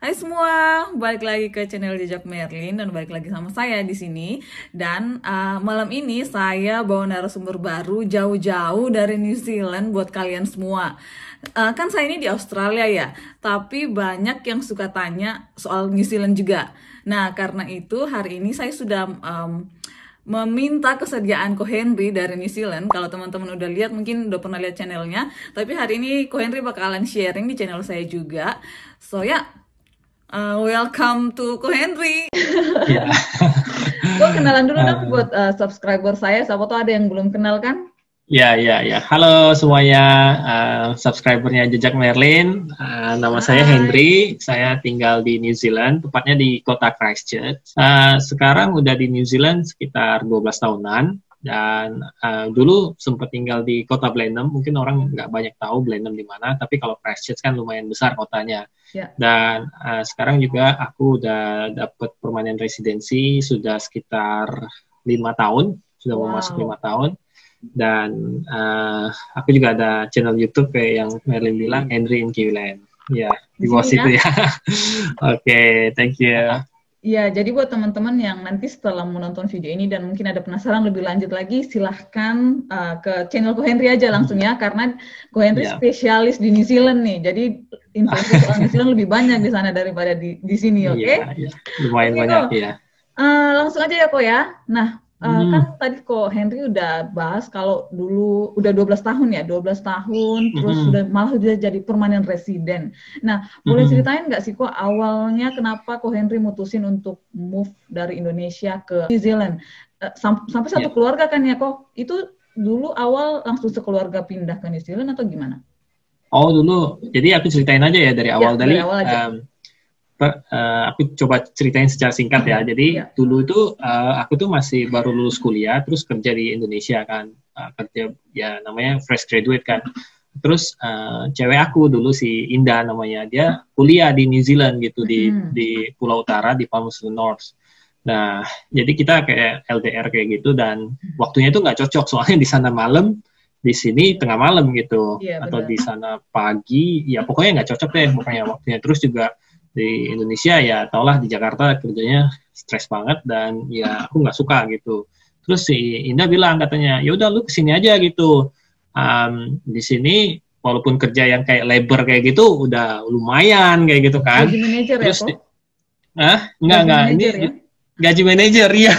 Hai semua, balik lagi ke channel Jejak Merlin dan balik lagi sama saya di sini. Dan malam ini saya bawa narasumber baru jauh-jauh dari New Zealand buat kalian semua. Kan saya ini di Australia ya, tapi banyak yang suka tanya soal New Zealand juga. Nah, karena itu hari ini saya sudah meminta kesediaan Ko Henry dari New Zealand. Kalau teman-teman udah lihat, mungkin udah pernah lihat channelnya. Tapi hari ini Ko Henry bakalan sharing di channel saya juga. So ya, welcome to Ko Henry. Ya, Gue kenalan dulu dong eh, buat subscriber saya. Siapa tuh ada yang belum kenal kan? ya. Halo semuanya, subscribernya Jejak Merlin. Nama saya Hai. Henry. Saya tinggal di New Zealand, tepatnya di kota Christchurch. Sekarang udah di New Zealand sekitar 12 tahunan. Dan dulu sempat tinggal di kota Blenheim. Mungkin orang nggak banyak tahu Blenheim di mana, tapi kalau Christchurch kan lumayan besar kotanya. Ya. Dan sekarang juga aku udah dapat permanent residency sudah sekitar 5 tahun, sudah mau masuk Wow. 5 tahun. Dan aku juga ada channel YouTube kayak yang Merlin bilang, Henry in Kiwiland. Ya, Di di bawah sini situ kan? ya. Oke, thank you. Iya, jadi buat teman-teman yang nanti setelah menonton video ini dan mungkin ada penasaran lebih lanjut lagi, silahkan ke channel Ko Henry aja langsung ya, karena Ko Henry Ya, spesialis di New Zealand nih, jadi info-info soal New Zealand lebih banyak di sana daripada di sini, oke? ya, lumayan Oke, banyak Ko. ya. Langsung aja ya, Ko ya. Nah, Hmm, kan tadi Ko Henry udah bahas kalau dulu udah 12 tahun ya, 12 tahun, terus hmm, sudah malah udah jadi permanent resident. Nah, boleh hmm. ceritain nggak sih Ko awalnya kenapa Ko Henry mutusin untuk move dari Indonesia ke New Zealand? Sampai satu Ya. keluarga kan ya Ko? Itu dulu awal langsung sekeluarga pindah ke New Zealand atau gimana? Oh dulu, jadi aku ceritain aja ya dari Ya, awal dari tadi. awal aja. Aku coba ceritain secara singkat ya. Jadi Ya. dulu itu aku tuh masih baru lulus kuliah, terus kerja di Indonesia kan. Kerja ya namanya fresh graduate kan. Terus cewek aku dulu si Indah namanya, dia kuliah di New Zealand gitu Mm-mm. di Pulau Utara di Palmerston North. Nah, jadi kita kayak LDR kayak gitu dan waktunya itu nggak cocok soalnya di sana malam, di sini tengah malam gitu, Iya, atau benar. di sana pagi, ya pokoknya nggak cocok deh pokoknya waktunya. Terus juga di Indonesia ya taulah di Jakarta kerjanya stres banget dan ya aku nggak suka gitu. Terus si Indah bilang katanya, ya udah lu kesini aja gitu. Di sini walaupun kerja yang kayak labor kayak gitu udah lumayan kayak gitu kan. Gaji manajer ya Terus Ko? Gaji enggak ini manajer ya? gaji manajer ya.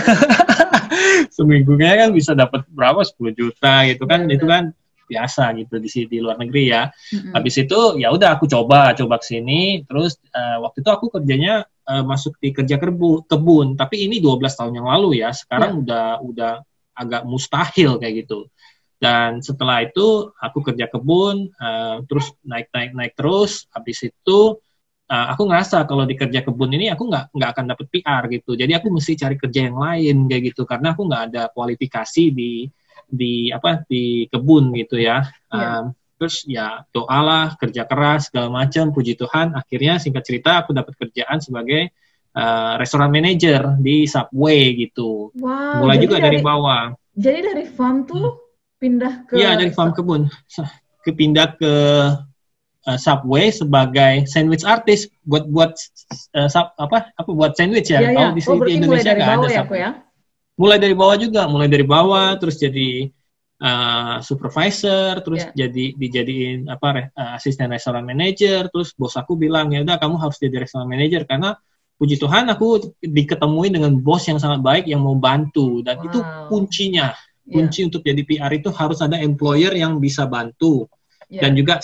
Seminggunya kan bisa dapat berapa 10 juta gitu Iya, kan, itu benar. kan biasa gitu di luar negeri ya. Mm-mm. Habis itu ya udah aku coba ke sini, terus waktu itu aku kerjanya masuk di kerja kebun, tapi ini 12 tahun yang lalu ya. Ya. Sekarang udah agak mustahil kayak gitu. Dan setelah itu aku kerja kebun, terus naik terus. Habis itu aku ngerasa kalau di kerja kebun ini aku nggak akan dapet PR gitu. Jadi aku mesti cari kerja yang lain kayak gitu karena aku nggak ada kualifikasi di kebun gitu ya. Iya. Terus ya doalah, kerja keras segala macam. Puji Tuhan, akhirnya singkat cerita aku dapat kerjaan sebagai restoran manager di Subway gitu. Wow, Mulai juga dari bawah. jadi dari farm tuh pindah ke Iya, dari farm kebun. Kepindah ke Subway sebagai sandwich artist buat apa buat sandwich Iya ya. ya. Kalau Oh, di berarti mulai Indonesia dari nggak ada bawah ya, Ko Subway. ya? Mulai dari bawah juga, mulai dari bawah terus jadi supervisor, terus Ya. dijadiin asisten restoran manager, terus bos aku bilang ya udah kamu harus jadi restoran manager karena puji Tuhan aku diketemui dengan bos yang sangat baik yang mau bantu dan itu Wow. kuncinya. Iya. Kunci untuk jadi PR itu harus ada employer yang bisa bantu dan Iya. juga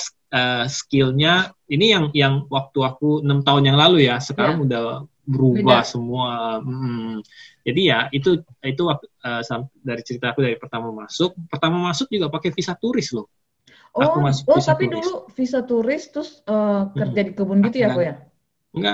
skillnya ini yang waktu aku 6 tahun yang lalu ya, Iya. sekarang udah berubah Beda. semua. Jadi ya itu dari cerita aku dari pertama masuk juga pakai visa turis loh. Aku Oh, masuk oh visa tapi turis. dulu visa turis terus kerja Mm-mm. di kebun gitu ya, Enggak, Ko ya?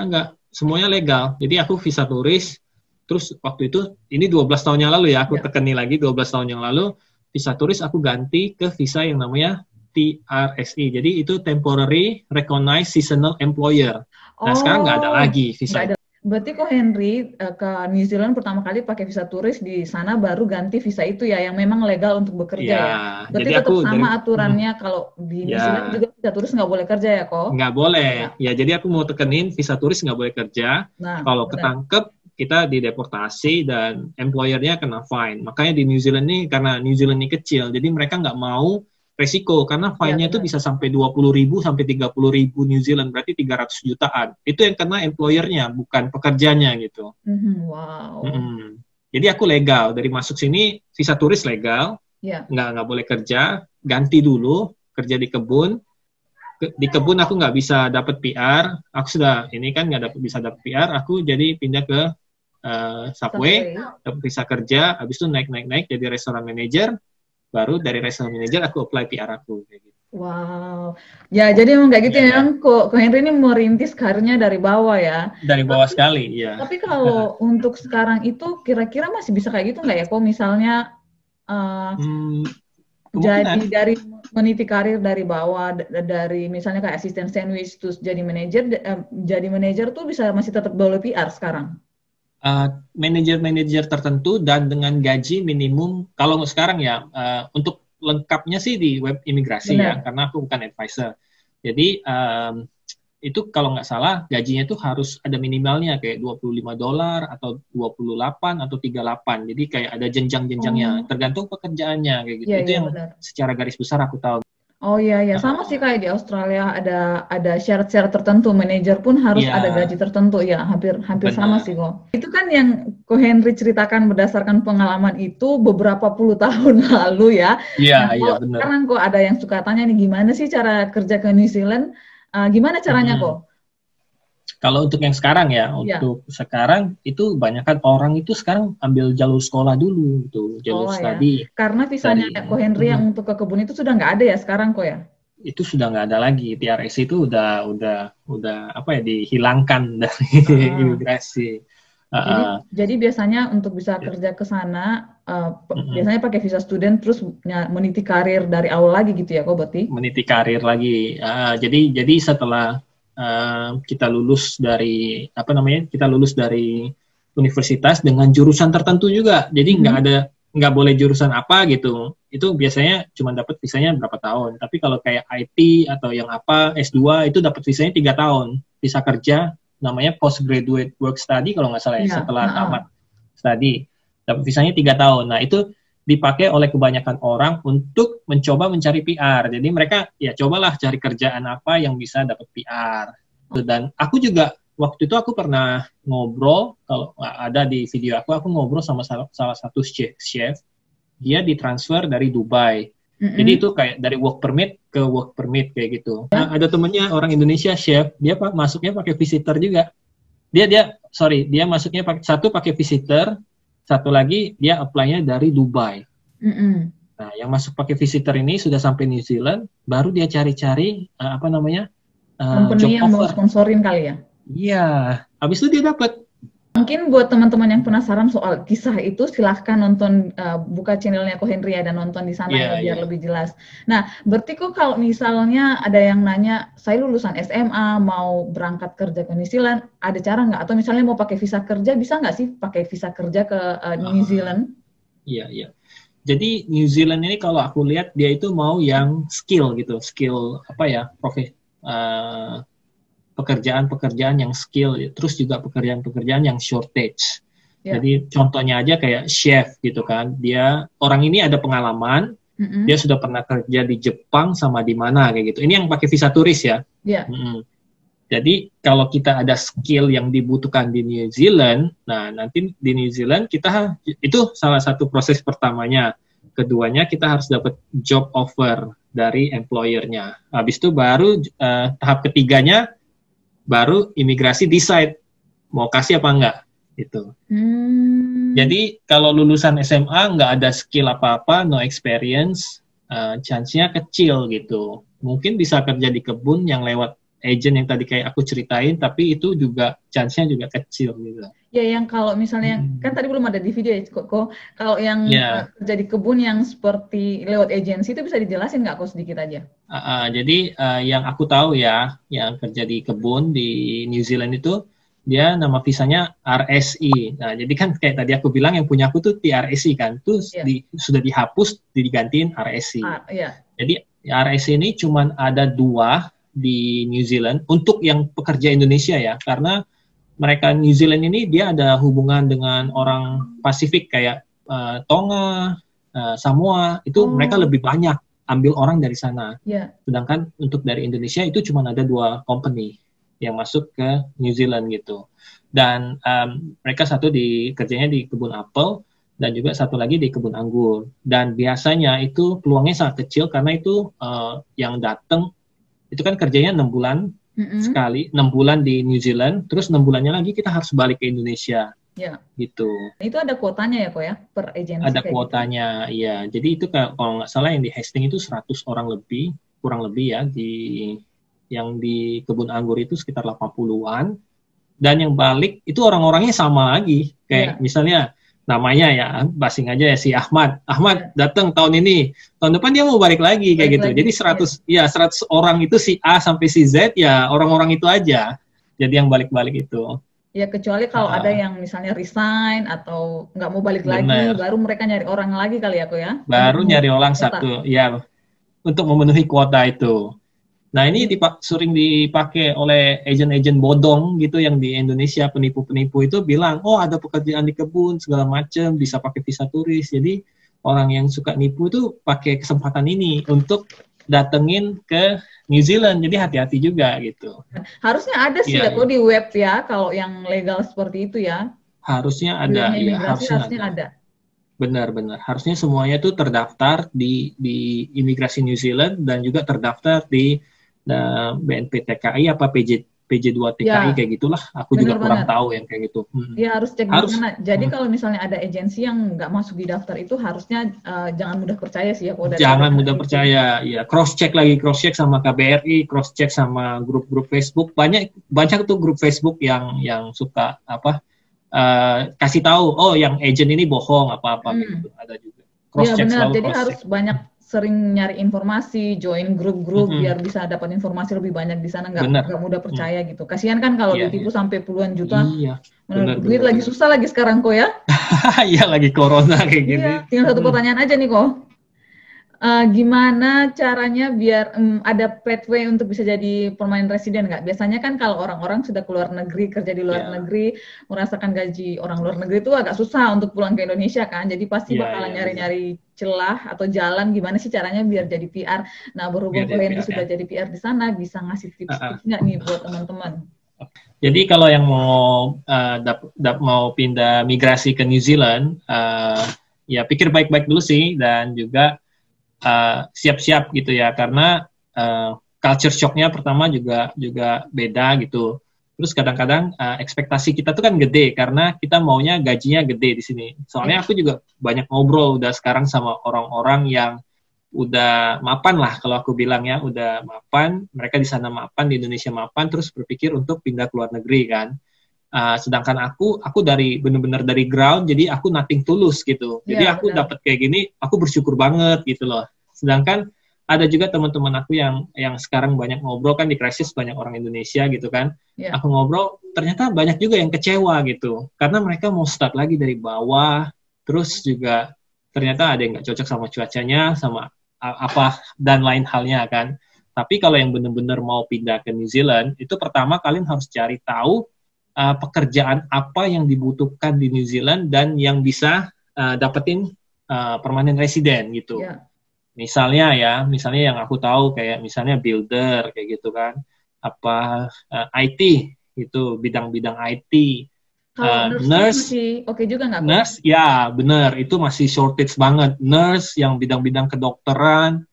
enggak, semuanya legal. Jadi aku visa turis. Terus waktu itu ini 12 tahun yang lalu ya, aku Ya. tekeni lagi 12 tahun yang lalu visa turis aku ganti ke visa yang namanya TRSE. Jadi itu Temporary Recognized Seasonal Employer. Nah, sekarang nggak ada Oh, lagi nggak visa ada. itu. Berarti kok Henry ke New Zealand pertama kali pakai visa turis, di sana baru ganti visa itu ya, yang memang legal untuk bekerja Ya, ya. Berarti jadi aku tetap dari sama aturannya kalau di New ya Zealand juga visa turis nggak boleh kerja ya kok? nggak boleh. Ya. Ya, jadi aku mau tekenin visa turis nggak boleh kerja. Nah, Kalau benar. ketangkep, kita dideportasi dan employer-nya kena fine. Makanya di New Zealand ini, karena New Zealand ini kecil, jadi mereka nggak mau resiko, karena Ya, fine-nya itu benar. bisa sampai 20.000 sampai 30.000 New Zealand, berarti 300 jutaan. Itu yang kena employer-nya, bukan pekerjanya gitu. Mhm, wow. Mm-mm. Jadi aku legal, dari masuk sini visa turis legal, Ya. nggak boleh kerja, ganti dulu, kerja di kebun. Di kebun aku nggak bisa dapat PR, aku sudah ini kan nggak dapat bisa dapat PR, aku jadi pindah ke Subway, Subway. dapat visa kerja, habis itu naik jadi restoran manager, baru dari restoran manager aku apply PR aku kayak gitu. Wow. Ya, jadi emang kayak gitu ya. Ya, Memang kok Henry ini merintis karirnya dari bawah ya. dari bawah Tapi sekali, ya. tapi kalau untuk sekarang itu kira-kira masih bisa kayak gitu nggak ya? Kok misalnya eh, Hmm, jadi kemungkinan dari meniti karir dari bawah, dari misalnya kayak asisten sandwich terus jadi manajer, jadi manajer tuh bisa masih tetap boleh PR sekarang. manajer-manajer tertentu dan dengan gaji minimum kalau sekarang ya untuk lengkapnya sih di web imigrasi ya Benar. karena aku bukan advisor. Jadi itu kalau nggak salah gajinya itu harus ada minimalnya kayak $25 atau 28 atau 38. Jadi kayak ada jenjang-jenjangnya Oh, tergantung pekerjaannya kayak gitu. iya Itu iya yang benar. secara garis besar aku tahu. Oh iya ya, sama sih kayak di Australia ada syarat-syarat tertentu, manajer pun harus ada Iya, gaji tertentu ya, hampir hampir sama sih benar. kok. Itu kan yang ko Henry ceritakan berdasarkan pengalaman itu beberapa puluh tahun lalu ya. Iya, Nah, iya kalau benar. sekarang kok ada yang suka tanya nih gimana sih cara kerja ke New Zealand? Gimana caranya kok? Mm-mm. Kalau untuk yang sekarang ya, Ya, untuk sekarang itu banyakkan orang itu sekarang ambil jalur sekolah dulu, gitu, jalur sekolah ya. study Karena visanya dari ko Henry yang untuk ke kebun itu sudah nggak ada ya sekarang kok ya. itu sudah nggak ada lagi. TRS itu udah apa ya dihilangkan dari Heeh. imigrasi. Jadi Uh, jadi biasanya untuk bisa ya, kerja ke sana mm-mm. biasanya pakai visa student terus meniti karir dari awal lagi gitu ya kok berarti? Meniti karir lagi. Jadi setelah kita lulus dari apa namanya, kita lulus dari universitas dengan jurusan tertentu juga. Jadi Mhm. nggak boleh jurusan apa gitu. Itu biasanya cuma dapat visanya berapa tahun. Tapi kalau kayak IT atau yang apa S2 itu dapat visanya 3 tahun. Visa kerja namanya postgraduate work study kalau nggak salah ya Iya, setelah heeh. tamat studi dapat visanya 3 tahun. Nah itu dipakai oleh kebanyakan orang untuk mencoba mencari PR. Jadi mereka ya cobalah cari kerjaan apa yang bisa dapat PR. Dan aku juga waktu itu aku pernah ngobrol kalau ada di video aku ngobrol sama salah satu chef. Dia ditransfer dari Dubai. Jadi Mhm. itu kayak dari work permit ke work permit kayak gitu. Ya. Nah, ada temennya orang Indonesia chef, dia masuknya pakai visitor juga. Dia masuknya satu pakai visitor, satu lagi dia apply-nya dari Dubai. Mhm. Nah, yang masuk pakai visitor ini sudah sampai New Zealand, baru dia cari-cari apa namanya Company job yang mau offer. sponsorin kali ya. Iya, habis itu dia dapat. Mungkin buat teman-teman yang penasaran soal kisah itu, silahkan nonton, buka channelnya Ko Henry ya, dan nonton di sana Iya, ya biar iya. lebih jelas. Nah, berarti kok kalau misalnya ada yang nanya, saya lulusan SMA mau berangkat kerja ke New Zealand, ada cara nggak? Atau misalnya mau pakai visa kerja, bisa nggak sih pakai visa kerja ke New Uh, Zealand? iya, iya. Jadi New Zealand ini kalau aku lihat dia itu mau yang skill gitu, skill apa ya, uh, pekerjaan-pekerjaan yang skill, terus juga pekerjaan-pekerjaan yang shortage. Ya. Jadi contohnya aja kayak chef gitu kan, dia orang ini ada pengalaman, dia Mm-mm. sudah pernah kerja di Jepang sama di mana kayak gitu. Ini yang pakai visa turis ya. Ya. Mm-mm. Jadi kalau kita ada skill yang dibutuhkan di New Zealand, nah nanti di New Zealand kita itu salah satu proses pertamanya. Keduanya kita harus dapat job offer dari employer-nya. Habis itu baru tahap ketiganya baru imigrasi decide mau kasih apa enggak gitu. Hmm. Jadi kalau lulusan SMA nggak ada skill apa-apa, no experience, chance-nya kecil gitu. Mungkin bisa kerja di kebun yang lewat agent yang tadi kayak aku ceritain, tapi itu juga chance-nya juga kecil gitu. Ya, yang kalau misalnya kan Hmm. tadi belum ada di video ya, kok. Kalau yang Ya, kerja di kebun yang seperti lewat agensi itu bisa dijelasin nggak kok sedikit aja? jadi yang aku tahu ya, yang kerja di kebun di New Zealand itu dia nama visanya RSI. Nah, jadi kan kayak tadi aku bilang yang punya aku tuh TRSI kan, terus Ya. sudah dihapus, digantiin RSI. Ya. Jadi RSI ini cuma ada 2 di New Zealand untuk yang pekerja Indonesia ya, karena mereka New Zealand ini dia ada hubungan dengan orang Pasifik kayak Tonga, Samoa, itu mereka lebih banyak ambil orang dari sana. Ya. Sedangkan untuk dari Indonesia itu cuma ada 2 company yang masuk ke New Zealand gitu. Dan mereka satu kerjanya di kebun apel dan juga satu lagi di kebun anggur. Dan biasanya itu peluangnya sangat kecil karena itu yang datang itu kan kerjanya 6 bulan sekali, 6 bulan di New Zealand, terus 6 bulannya lagi kita harus balik ke Indonesia. Ya. Gitu. Itu ada kuotanya ya kok ya per agensi? Ada kuotanya, gitu? Iya. Jadi itu kalau nggak salah yang di Hastings itu 100 orang lebih, kurang lebih ya, yang di kebun anggur itu sekitar 80-an. Dan yang balik itu orang-orangnya sama lagi. Kayak misalnya namanya ya, basing aja ya si Ahmad. Ahmad datang tahun ini. Tahun depan dia mau balik lagi kayak gitu. Jadi 100 orang itu si A sampai si Z ya orang-orang itu aja. Jadi yang balik-balik itu. Ya kecuali kalau ada yang misalnya resign atau nggak mau balik lagi, baru mereka nyari orang lagi kali ya kok ya? Baru nyari orang satu, ya untuk memenuhi kuota itu. Nah ini sering dipakai oleh agen-agen bodong gitu yang di Indonesia, penipu-penipu itu bilang, oh ada pekerjaan di kebun segala macam, bisa pakai visa turis. Jadi orang yang suka nipu itu pakai kesempatan ini untuk datengin ke New Zealand, jadi hati-hati juga gitu. Harusnya ada sih ya kok di web ya, kalau yang legal seperti itu ya. Harusnya ada, ya harusnya ada. Benar-benar, harusnya semuanya itu terdaftar di imigrasi New Zealand dan juga terdaftar di BNPTKI apa PJ2TKI kayak gitulah. Aku juga kurang tahu yang kayak gitu. Ya harus cek di sana. Jadi kalau misalnya ada agensi yang nggak masuk di daftar itu harusnya jangan mudah percaya sih ya. Jangan mudah percaya, ya cross check sama KBRI, cross check sama grup-grup Facebook. Banyak tuh grup Facebook yang suka kasih tahu, oh yang agent ini bohong apa-apa gitu. Ada juga. Cross check benar. Jadi harus banyak sering nyari informasi, join grup-grup biar bisa dapat informasi lebih banyak di sana, nggak mudah percaya gitu. Kasihan kan kalau ditipu sampai puluhan juta. Iya. Duit lagi susah lagi sekarang kok ya. Iya lagi corona kayak gini. Tinggal satu pertanyaan aja nih kok. Gimana caranya biar ada pathway untuk bisa jadi permanent resident nggak? Biasanya kan kalau orang-orang sudah keluar negeri, kerja di luar negeri, merasakan gaji orang luar negeri itu agak susah untuk pulang ke Indonesia kan. Jadi pasti bakalan nyari-nyari celah atau jalan gimana sih caranya biar jadi PR. Nah berhubung kalian sudah jadi PR di sana, bisa ngasih tips-tips nggak nih buat teman-teman? Jadi kalau yang mau pindah migrasi ke New Zealand, ya pikir baik-baik dulu sih, dan juga siap-siap gitu ya, karena culture shock-nya pertama juga beda gitu. Terus kadang-kadang ekspektasi kita tuh kan gede karena kita maunya gajinya gede di sini. Soalnya aku juga banyak ngobrol udah sekarang sama orang-orang yang udah mapan lah, kalau aku bilang ya, udah mapan, mereka di sana mapan, di Indonesia mapan, terus berpikir untuk pindah ke luar negeri kan. Sedangkan aku benar-benar dari ground, jadi aku nothing tulus gitu. Jadi aku dapat kayak gini, aku bersyukur banget gitu loh. Sedangkan ada juga teman-teman aku yang sekarang banyak ngobrol kan di Crisis, banyak orang Indonesia gitu kan. Aku ngobrol, ternyata banyak juga yang kecewa gitu, karena mereka mau start lagi dari bawah, terus juga ternyata ada yang nggak cocok sama cuacanya, sama apa dan lain halnya kan. Tapi kalau yang benar-benar mau pindah ke New Zealand, itu pertama kalian harus cari tahu pekerjaan apa yang dibutuhkan di New Zealand dan yang bisa dapetin permanent resident gitu. Misalnya yang aku tahu kayak misalnya builder kayak gitu kan, IT itu bidang-bidang IT. Nurse oke juga nggak? Nurse ya benar, itu masih shortage banget. Nurse yang bidang-bidang kedokteran,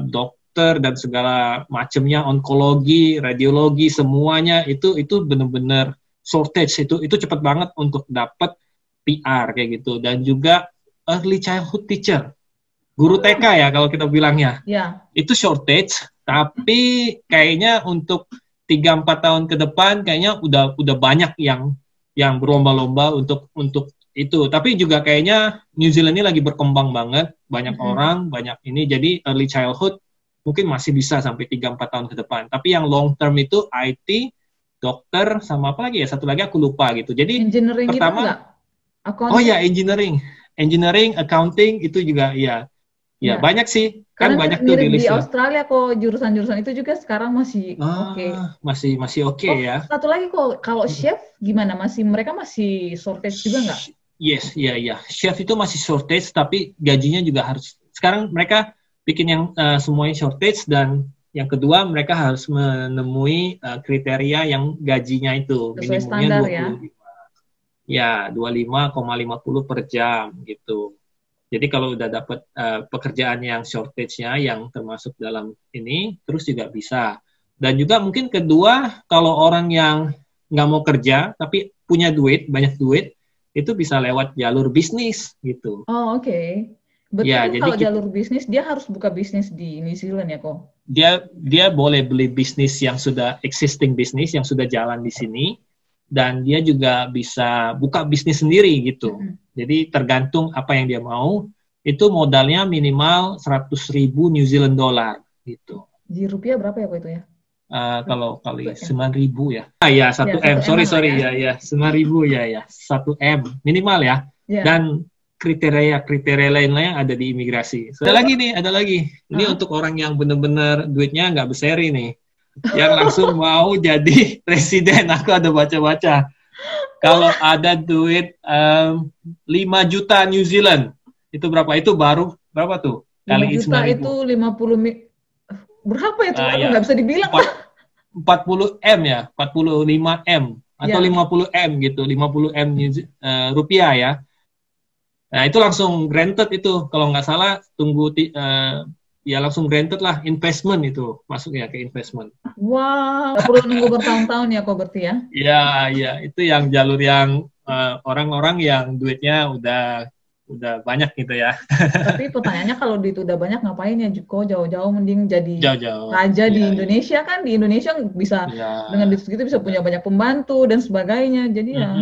dokter dan segala macamnya, onkologi, radiologi, semuanya itu benar-benar shortage. Itu cepat banget untuk dapat PR kayak gitu. Dan juga early childhood teacher, guru TK ya kalau kita bilangnya. Itu shortage, tapi kayaknya untuk 3-4 tahun ke depan kayaknya udah banyak yang berlomba-lomba untuk itu. Tapi juga kayaknya New Zealand ini lagi berkembang banget, banyak orang, banyak ini, jadi early childhood mungkin masih bisa sampai 3-4 tahun ke depan. Tapi yang long term itu IT dokter, sama apa lagi ya? Satu lagi aku lupa gitu. Jadi Engineering itu pertama, enggak? oh ya Accounting? engineering, accounting itu juga ya, ya Ya. banyak sih, kan Karena banyak tuh di mirip-mirip di list ya. Australia kok jurusan-jurusan itu juga sekarang masih oke. Masih masih oke Oh, ya. satu lagi kok kalau chef gimana? Mereka masih shortage juga nggak? Yes, iya, iya. Chef itu masih shortage, tapi gajinya juga harus. Sekarang mereka bikin yang semuanya shortage, dan yang kedua mereka harus menemui kriteria yang gajinya itu Sesuai minimumnya standar ya? 25. Ya, 25,50 per jam gitu. Jadi kalau udah dapat pekerjaan yang shortage-nya yang termasuk dalam ini, terus juga bisa. Dan juga mungkin kedua, kalau orang yang nggak mau kerja tapi punya duit, banyak duit, itu bisa lewat jalur bisnis gitu. Oh, oke. Berarti Ya, dia jadi kalau jalur bisnis, dia harus buka bisnis di New Zealand ya kok? dia boleh beli bisnis yang sudah existing bisnis yang sudah jalan di sini, dan dia juga bisa buka bisnis sendiri gitu. Mm-mm. Jadi tergantung apa yang dia mau. Itu modalnya minimal 100.000 New Zealand dollar gitu. Di rupiah berapa ya kok itu ya? Kalau kali 1 M. 9.000 ya. Ya, Ya, 1 M. 1 M lah Sorry ya. ya 9.000 ya 1 M minimal ya. Ya. Dan kriteria lain-lain ada di imigrasi. So, ada lagi. Ini Ah. untuk orang yang benar-benar duitnya nggak berseri nih. Yang langsung mau jadi presiden. Aku ada baca-baca. Kalau ada duit 5 juta New Zealand, itu berapa? Itu baru berapa tuh? 5 Kali juta 9.000. itu 50 berapa itu? Aduh, Ya, nggak bisa dibilang. 40 M ya, 45 M atau Ya. 50 M gitu, 50 M rupiah ya. Nah, itu langsung granted itu. Kalau nggak salah, tunggu ya langsung granted lah, investment itu. Masuk ya ke investment. Wow, perlu nunggu bertahun-tahun ya kok berarti ya? Ya, itu yang jalur yang orang-orang yang duitnya udah banyak gitu ya. Tapi pertanyaannya kalau duit udah banyak ngapain ya Juko? Jauh-jauh mending jadi Jauh-jauh. raja di Ya. Indonesia kan? Di Indonesia bisa dengan duit Ya, segitu bisa punya benar. banyak pembantu dan sebagainya. Jadi ya.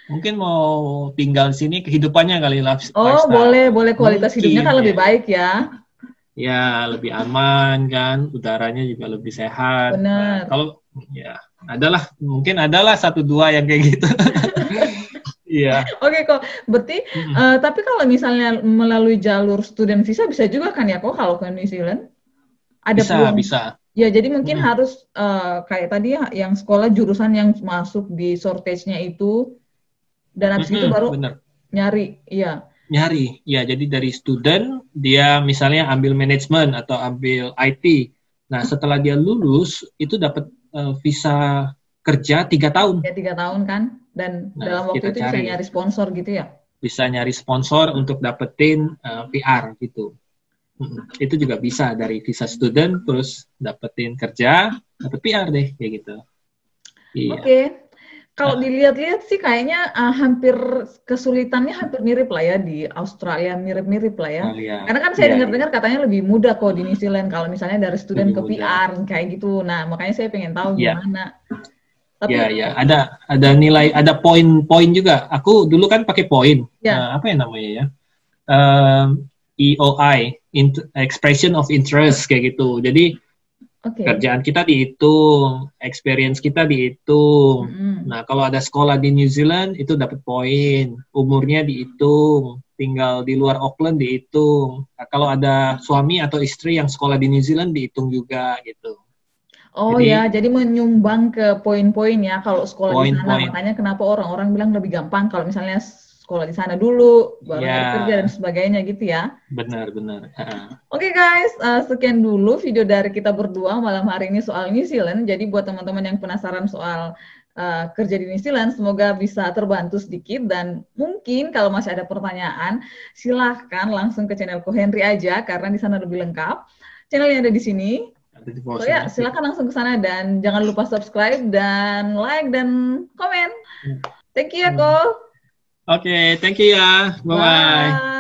Mungkin mau tinggal di sini kehidupannya kali Oh, lifestyle. boleh kualitas hidupnya Mungkin kan ya. lebih baik ya. Ya, lebih aman kan, udaranya juga lebih sehat. Nah, Bener. kalau ya mungkin adalah satu dua yang kayak gitu. Iya. Oke kok, berarti tapi kalau misalnya melalui jalur student visa bisa juga kan ya kok kalau ke New Zealand? Ada peluang. Bisa. Ya, jadi mungkin Mm-mm. harus kayak tadi ya, yang sekolah jurusan yang masuk di shortage-nya itu dan habis itu baru Bener. nyari. Iya. Nyari. Ya, jadi dari student, dia misalnya ambil manajemen atau ambil IT. Nah, setelah dia lulus, itu dapat visa kerja 3 tahun. Ya 3 tahun kan, dan Nah, dalam waktu kita itu bisa cari. nyari sponsor gitu ya. Bisa nyari sponsor untuk dapetin PR gitu. Itu juga bisa dari visa student, terus dapetin kerja, dapet PR deh, kayak gitu. Iya. Oke. Kalau dilihat-lihat sih kayaknya hampir kesulitannya hampir mirip lah ya di Australia, mirip-mirip lah ya. Ya. Karena kan saya Iya. dengar-dengar katanya lebih mudah kok di New Zealand kalau misalnya dari student ke Lebih mudah. PR kayak gitu. Nah, makanya saya pengen tahu Iya. gimana. Tapi Ya, ada nilai, ada poin-poin juga. Aku dulu kan pakai poin. ya, Apa ya namanya ya? EOI, Expression of Interest, kayak gitu. Jadi oke. kerjaan kita dihitung, experience kita dihitung. Nah, kalau ada sekolah di New Zealand itu dapat poin, umurnya dihitung, tinggal di luar Auckland dihitung. Nah, kalau ada suami atau istri yang sekolah di New Zealand dihitung juga gitu. Oh Jadi, ya, jadi menyumbang ke poin-poin ya kalau sekolah di sana. poin-poin. Makanya kenapa orang-orang bilang lebih gampang kalau misalnya sekolah di sana dulu, baru Ya, nyari kerja dan sebagainya gitu ya. benar. Oke guys, sekian dulu video dari kita berdua malam hari ini soal New Zealand. Jadi buat teman-teman yang penasaran soal kerja di New Zealand, semoga bisa terbantu sedikit. Dan mungkin kalau masih ada pertanyaan, silahkan langsung ke channelku Henry aja, karena di sana lebih lengkap. Channelnya ada di sini. So ya, silakan langsung ke sana dan jangan lupa subscribe dan like dan komen. Thank you ya, Ko. Oke, thank you ya. Bye-bye. Bye.